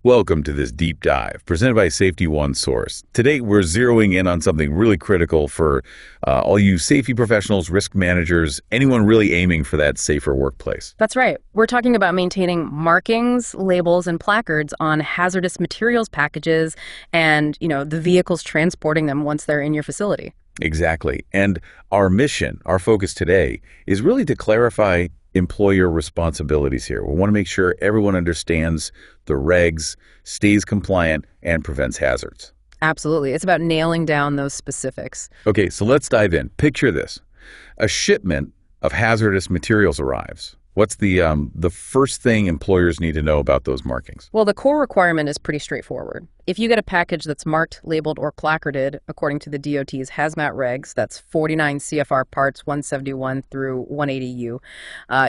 Welcome to this deep dive presented by Safety One Source. Today, we're zeroing in on something really critical for all you safety professionals, risk managers, anyone really aiming for that safer workplace. That's right. We're talking about maintaining markings, labels, and placards on hazardous materials packages and, the vehicles transporting them once they're in your facility. Exactly. And our mission, our focus today, is really to clarify employer responsibilities here. We want to make sure everyone understands the regs, stays compliant, and prevents hazards. Absolutely. It's about nailing down those specifics. Okay, so let's dive in. Picture this. A shipment of hazardous materials arrives. What's the first thing employers need to know about those markings? Well, the core requirement is pretty straightforward. If you get a package that's marked, labeled, or placarded according to the DOT's hazmat regs, that's 49 CFR parts 171 through 180U,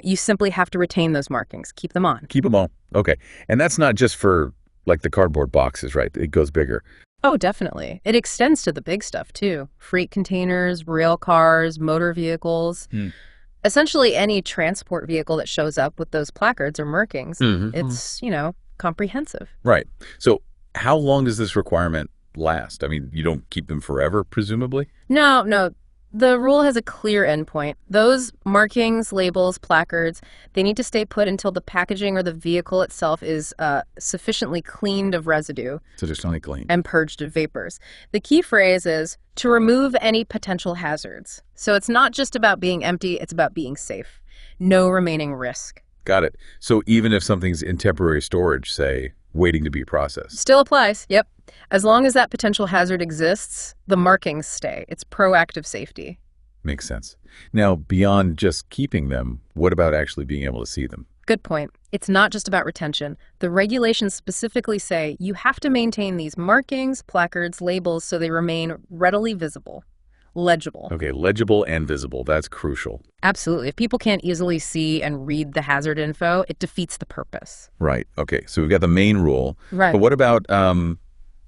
you simply have to retain those markings. Keep them on. Keep them all. Okay. And that's not just for like the cardboard boxes, right? It goes bigger. Oh, definitely. It extends to the big stuff, too. Freight containers, rail cars, motor vehicles. Essentially, any transport vehicle that shows up with those placards or markings, it's, comprehensive. Right. So how long does this requirement last? I mean, you don't keep them forever, presumably? No. The rule has a clear endpoint. Those markings, labels, placards, they need to stay put until the packaging or the vehicle itself is sufficiently cleaned of residue. Sufficiently clean. And purged of vapors. The key phrase is to remove any potential hazards. So it's not just about being empty, it's about being safe. No remaining risk. Got it. So even if something's in temporary storage, say, waiting to be processed. Still applies, yep. As long as that potential hazard exists, the markings stay. It's proactive safety. Makes sense. Now, beyond just keeping them, what about actually being able to see them? Good point. It's not just about retention. The regulations specifically say you have to maintain these markings, placards, labels so they remain readily visible. Legible. Okay, legible and visible. That's crucial. Absolutely. If people can't easily see and read the hazard info, it defeats the purpose. Right. Okay, so we've got the main rule. Right. But what about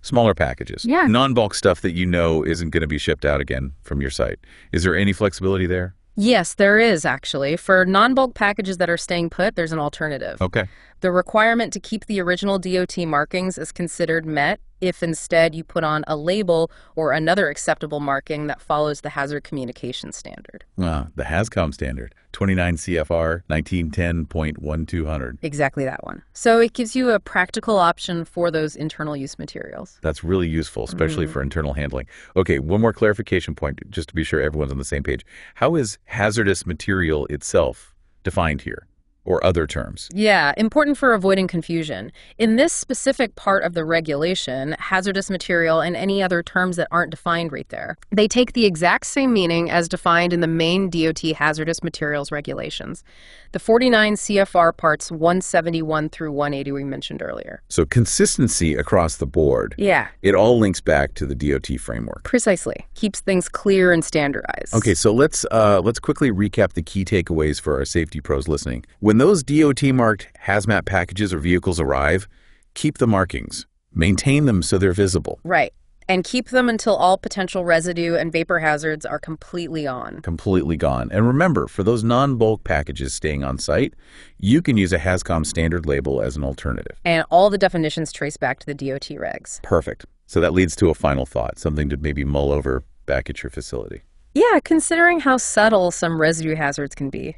smaller packages? Yeah. Non-bulk stuff that isn't going to be shipped out again from your site. Is there any flexibility there? Yes, there is actually. For non-bulk packages that are staying put, there's an alternative. Okay. The requirement to keep the original DOT markings is considered met if instead you put on a label or another acceptable marking that follows the hazard communication standard. The HAZCOM standard, 29 CFR 1910.1200. Exactly that one. So it gives you a practical option for those internal use materials. That's really useful, especially for internal handling. Okay, one more clarification point, just to be sure everyone's on the same page. How is hazardous material itself defined here? Or other terms? Yeah, important for avoiding confusion. In this specific part of the regulation, hazardous material and any other terms that aren't defined right there, they take the exact same meaning as defined in the main DOT hazardous materials regulations. The 49 CFR parts 171 through 180 we mentioned earlier. So consistency across the board. Yeah. It all links back to the DOT framework. Precisely. Keeps things clear and standardized. Okay, so let's quickly recap the key takeaways for our safety pros listening. When those DOT-marked hazmat packages or vehicles arrive, keep the markings. Maintain them so they're visible. Right. And keep them until all potential residue and vapor hazards are completely gone. Completely gone. And remember, for those non-bulk packages staying on site, you can use a HAZCOM standard label as an alternative. And all the definitions trace back to the DOT regs. Perfect. So that leads to a final thought, something to maybe mull over back at your facility. Yeah, considering how subtle some residue hazards can be.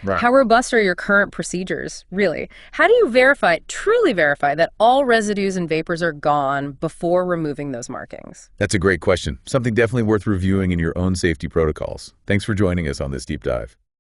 Right. How robust are your current procedures, really? How do you truly verify that all residues and vapors are gone before removing those markings? That's a great question. Something definitely worth reviewing in your own safety protocols. Thanks for joining us on this deep dive.